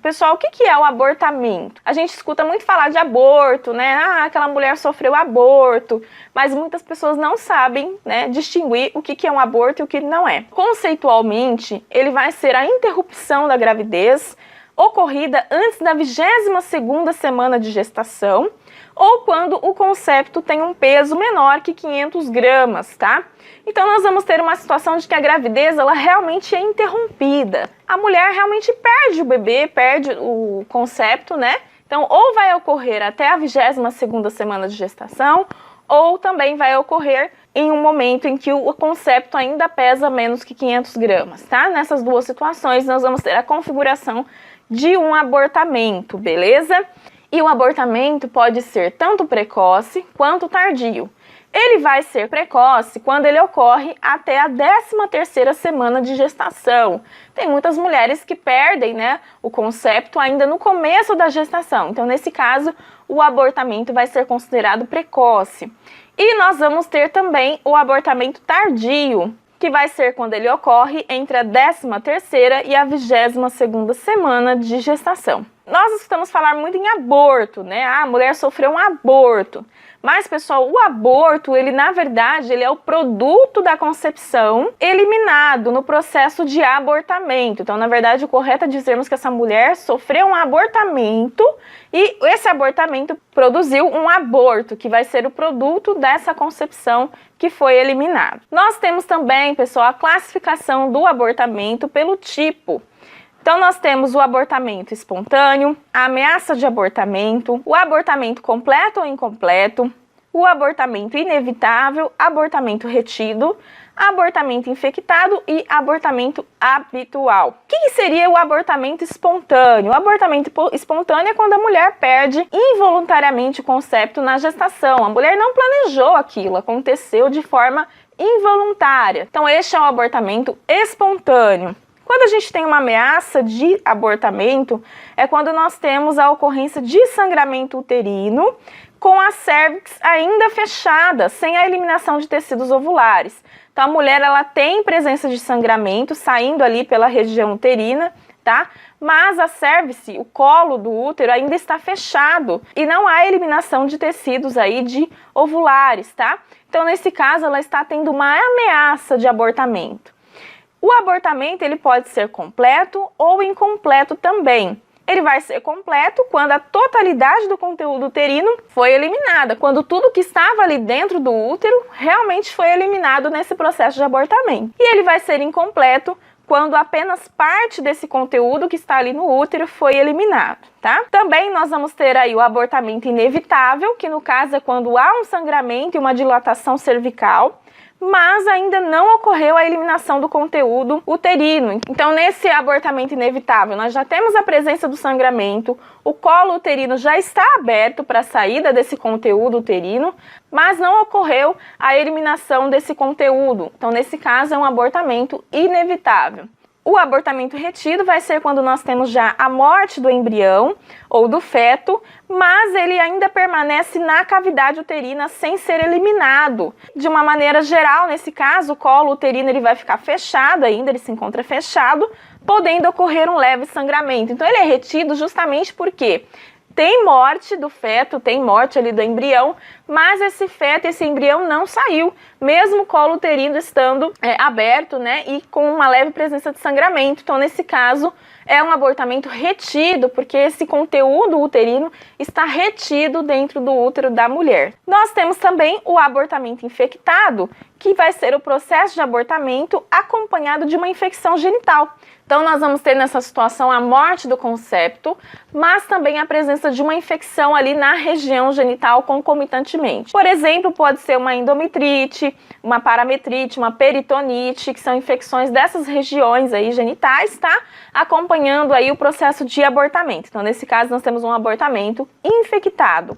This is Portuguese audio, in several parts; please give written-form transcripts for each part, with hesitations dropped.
Pessoal, o que é o abortamento? A gente escuta muito falar de aborto, né? Ah, aquela mulher sofreu aborto, mas muitas pessoas não sabem, né, distinguir o que é um aborto e o que não é. Conceitualmente, ele vai ser a interrupção da gravidez ocorrida antes da 22ª semana de gestação ou quando o concepto tem um peso menor que 500 gramas, tá? Então nós vamos ter uma situação de que a gravidez ela realmente é interrompida. A mulher realmente perde o bebê, perde o concepto, né? Então ou vai ocorrer até a 22ª semana de gestação ou também vai ocorrer em um momento em que o concepto ainda pesa menos que 500 gramas, tá? Nessas duas situações nós vamos ter a configuração de um abortamento, beleza? E o abortamento pode ser tanto precoce quanto tardio. Ele vai ser precoce quando ele ocorre até a 13ª semana de gestação. Tem muitas mulheres que perdem, né, o concepto ainda no começo da gestação. Então, nesse caso, o abortamento vai ser considerado precoce. E nós vamos ter também o abortamento tardio, que vai ser quando ele ocorre entre a 13ª e a 22ª semana de gestação. Nós escutamos falar muito em aborto, né? Ah, a mulher sofreu um aborto. Mas, pessoal, o aborto, ele na verdade, ele é o produto da concepção eliminado no processo de abortamento. Então, na verdade, o correto é dizermos que essa mulher sofreu um abortamento e esse abortamento produziu um aborto, que vai ser o produto dessa concepção que foi eliminado. Nós temos também, pessoal, a classificação do abortamento pelo tipo. Então, nós temos o abortamento espontâneo, a ameaça de abortamento, o abortamento completo ou incompleto, o abortamento inevitável, abortamento retido, abortamento infectado e abortamento habitual. O que seria o abortamento espontâneo? O abortamento espontâneo é quando a mulher perde involuntariamente o concepto na gestação. A mulher não planejou aquilo, aconteceu de forma involuntária. Então, este é o abortamento espontâneo. Quando a gente tem uma ameaça de abortamento, é quando nós temos a ocorrência de sangramento uterino com a cérvix ainda fechada, sem a eliminação de tecidos ovulares. Então a mulher ela tem presença de sangramento saindo ali pela região uterina, tá? Mas a cérvix, o colo do útero ainda está fechado e não há eliminação de tecidos aí de ovulares, tá? Então nesse caso ela está tendo uma ameaça de abortamento. O abortamento ele pode ser completo ou incompleto também. Ele vai ser completo quando a totalidade do conteúdo uterino foi eliminada, quando tudo que estava ali dentro do útero realmente foi eliminado nesse processo de abortamento. E ele vai ser incompleto quando apenas parte desse conteúdo que está ali no útero foi eliminado, tá? Também nós vamos ter aí o abortamento inevitável, que no caso é quando há um sangramento e uma dilatação cervical, mas ainda não ocorreu a eliminação do conteúdo uterino. Então, nesse abortamento inevitável, nós já temos a presença do sangramento, o colo uterino já está aberto para a saída desse conteúdo uterino, mas não ocorreu a eliminação desse conteúdo. Então, nesse caso, é um abortamento inevitável. O abortamento retido vai ser quando nós temos já a morte do embrião ou do feto, mas ele ainda permanece na cavidade uterina sem ser eliminado. De uma maneira geral, nesse caso, o colo uterino ele vai ficar fechado ainda, ele se encontra fechado, podendo ocorrer um leve sangramento. Então ele é retido justamente porque tem morte do feto, tem morte ali do embrião, mas esse feto, esse embrião não saiu, mesmo o colo uterino estando aberto, né, e com uma leve presença de sangramento. Então, nesse caso, é um abortamento retido, porque esse conteúdo uterino está retido dentro do útero da mulher. Nós temos também o abortamento infectado, que vai ser o processo de abortamento acompanhado de uma infecção genital. Então, nós vamos ter nessa situação a morte do concepto, mas também a presença de uma infecção ali na região genital concomitantemente. Por exemplo, pode ser uma endometrite, uma parametrite, uma peritonite, que são infecções dessas regiões aí genitais, tá? Acompanhando aí o processo de abortamento. Então, nesse caso, nós temos um abortamento infectado.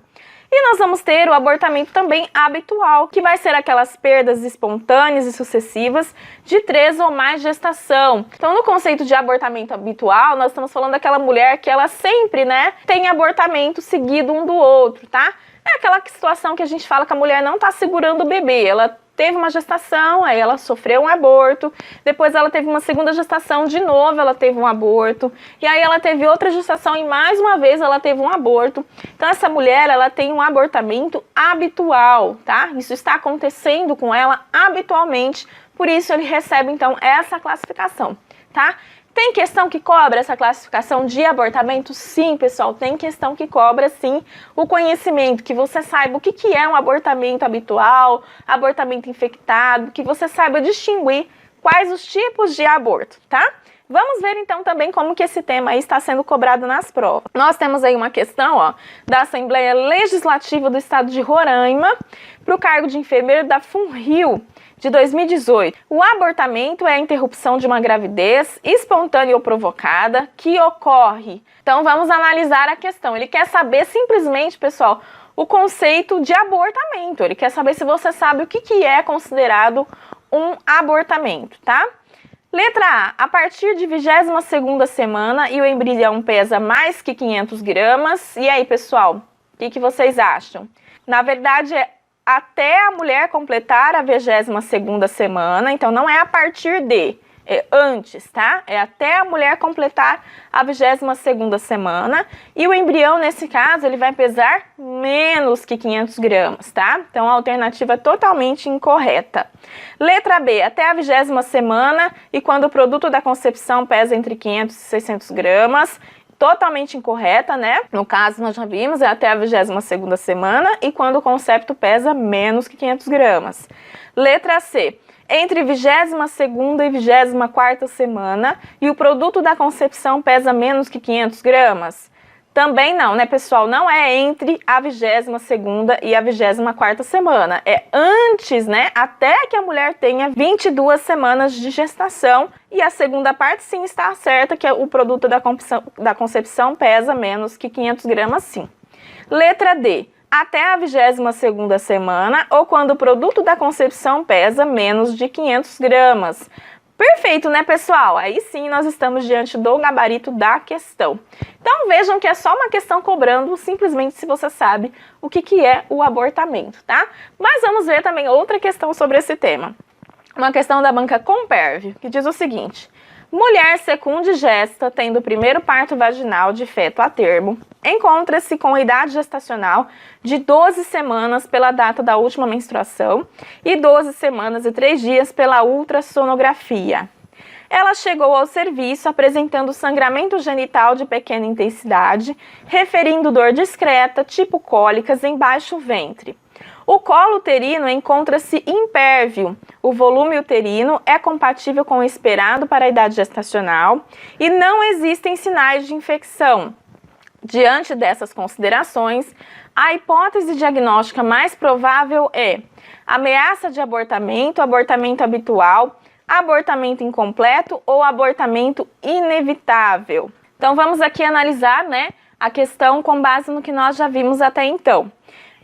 E nós vamos ter o abortamento também habitual, que vai ser aquelas perdas espontâneas e sucessivas de 3 ou mais gestação. Então, no conceito de abortamento habitual, nós estamos falando daquela mulher que ela sempre, né, tem abortamento seguido um do outro, tá? É aquela situação que a gente fala que a mulher não está segurando o bebê, ela teve uma gestação, aí ela sofreu um aborto, depois ela teve uma segunda gestação, de novo ela teve um aborto, e aí ela teve outra gestação e mais uma vez ela teve um aborto. Então essa mulher, ela tem um abortamento habitual, tá? Isso está acontecendo com ela habitualmente, por isso ele recebe então essa classificação, tá? Tem questão que cobra essa classificação de abortamento? Sim, pessoal, tem questão que cobra sim o conhecimento, que você saiba o que é um abortamento habitual, abortamento infectado, que você saiba distinguir quais os tipos de aborto, tá? Vamos ver então também como que esse tema aí está sendo cobrado nas provas. Nós temos aí uma questão, ó, da Assembleia Legislativa do Estado de Roraima para o cargo de enfermeiro da FUNRIO de 2018. O abortamento é a interrupção de uma gravidez espontânea ou provocada que ocorre. Então vamos analisar a questão. Ele quer saber simplesmente, pessoal, o conceito de abortamento. Ele quer saber se você sabe o que é considerado um abortamento, tá? Letra A partir de 22ª semana e o embrião pesa mais que 500 gramas. E aí, pessoal, o que vocês acham? Na verdade, é até a mulher completar a 22ª semana, então não é a partir de, é antes, tá? É até a mulher completar a 22ª semana e o embrião, nesse caso, ele vai pesar menos que 500 gramas, tá? Então a alternativa é totalmente incorreta. Letra B, até a 20ª semana e quando o produto da concepção pesa entre 500 e 600 gramas, totalmente incorreta, né? No caso, nós já vimos, é até a 22ª semana e quando o concepto pesa menos que 500 gramas. Letra C, entre 22ª e 24ª semana e o produto da concepção pesa menos que 500 gramas. Também não, né, pessoal? Não é entre a 22ª e a 24ª semana. É antes, né? Até que a mulher tenha 22 semanas de gestação. E a segunda parte, sim, está certa, que o produto da concepção pesa menos que 500 gramas, sim. Letra D. Até a 22ª semana ou quando o produto da concepção pesa menos de 500 gramas. Perfeito, né, pessoal? Aí sim nós estamos diante do gabarito da questão. Então vejam que é só uma questão cobrando simplesmente se você sabe o que é o abortamento, tá? Mas vamos ver também outra questão sobre esse tema. Uma questão da banca Comperv, que diz o seguinte: mulher secunde gesta, tendo o primeiro parto vaginal de feto a termo, encontra-se com a idade gestacional de 12 semanas pela data da última menstruação e 12 semanas e 3 dias pela ultrassonografia. Ela chegou ao serviço apresentando sangramento genital de pequena intensidade, referindo dor discreta, tipo cólicas em baixo ventre. O colo uterino encontra-se impérvio. O volume uterino é compatível com o esperado para a idade gestacional e não existem sinais de infecção. Diante dessas considerações, a hipótese diagnóstica mais provável é ameaça de abortamento, abortamento habitual, abortamento incompleto ou abortamento inevitável. Então vamos aqui analisar, né, a questão com base no que nós já vimos até então.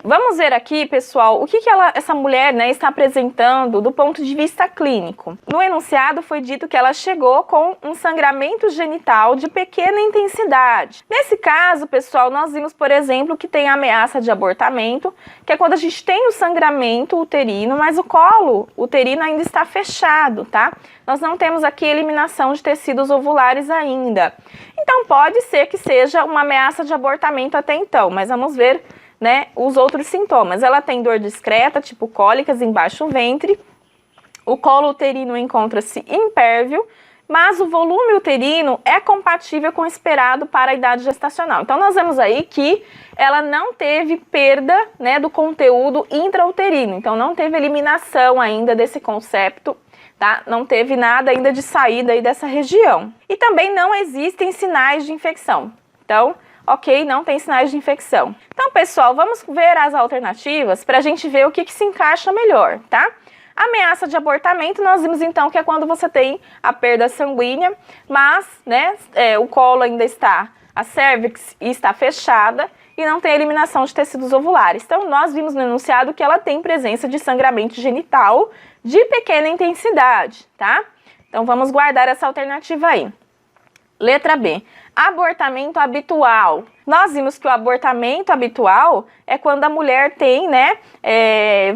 Vamos ver aqui, pessoal, o que essa mulher, né, está apresentando do ponto de vista clínico. No enunciado foi dito que ela chegou com um sangramento genital de pequena intensidade. Nesse caso, pessoal, nós vimos, por exemplo, que tem ameaça de abortamento, que é quando a gente tem o sangramento uterino, mas o colo uterino ainda está fechado, tá? Nós não temos aqui eliminação de tecidos ovulares ainda. Então pode ser que seja uma ameaça de abortamento até então, mas vamos ver, né, os outros sintomas. Ela tem dor discreta, tipo cólicas em baixo ventre, o colo uterino encontra-se impérvio, mas o volume uterino é compatível com o esperado para a idade gestacional. Então nós vemos aí que ela não teve perda, né, do conteúdo intrauterino, então não teve eliminação ainda desse concepto, tá? Não teve nada ainda de saída aí dessa região. E também não existem sinais de infecção. Então, ok, não tem sinais de infecção. Então, pessoal, vamos ver as alternativas para a gente ver o que se encaixa melhor, tá? Ameaça de abortamento, nós vimos então que é quando você tem a perda sanguínea, mas, né, o colo ainda está, a cérvix está fechada e não tem eliminação de tecidos ovulares. Então, nós vimos no enunciado que ela tem presença de sangramento genital de pequena intensidade, tá? Então, vamos guardar essa alternativa aí. Letra B. Abortamento habitual. Nós vimos que o abortamento habitual é quando a mulher tem, né,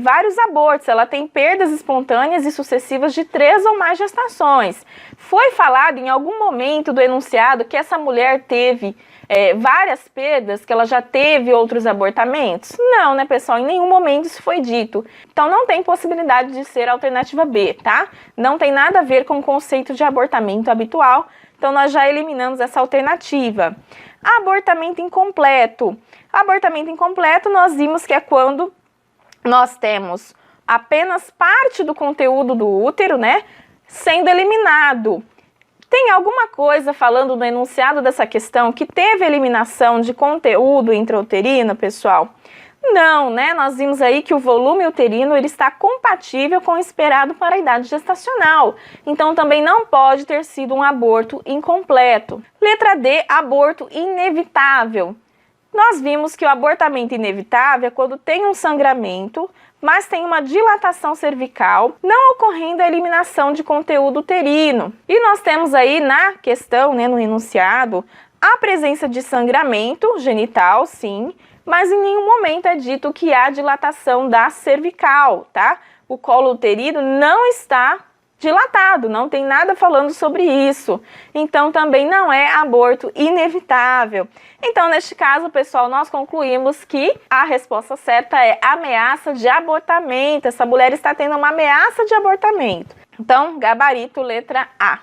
vários abortos, ela tem perdas espontâneas e sucessivas de 3 ou mais gestações. Foi falado em algum momento do enunciado que essa mulher teve várias perdas, que ela já teve outros abortamentos? Não, né, pessoal? Em nenhum momento isso foi dito. Então não tem possibilidade de ser a alternativa B, tá? Não tem nada a ver com o conceito de abortamento habitual. Então nós já eliminamos essa alternativa. Abortamento incompleto. Abortamento incompleto nós vimos que é quando nós temos apenas parte do conteúdo do útero, né, sendo eliminado. Tem alguma coisa falando no enunciado dessa questão que teve eliminação de conteúdo intrauterino, pessoal? Não, né? Nós vimos aí que o volume uterino ele está compatível com o esperado para a idade gestacional. Então também não pode ter sido um aborto incompleto. Letra D, aborto inevitável. Nós vimos que o abortamento inevitável é quando tem um sangramento, mas tem uma dilatação cervical, não ocorrendo a eliminação de conteúdo uterino. E nós temos aí na questão, né, no enunciado, a presença de sangramento genital, sim, mas em nenhum momento é dito que há dilatação da cervical, tá? O colo uterino não está dilatado, não tem nada falando sobre isso. Então também não é aborto inevitável. Então, neste caso, pessoal, nós concluímos que a resposta certa é ameaça de abortamento. Essa mulher está tendo uma ameaça de abortamento. Então, gabarito, letra A.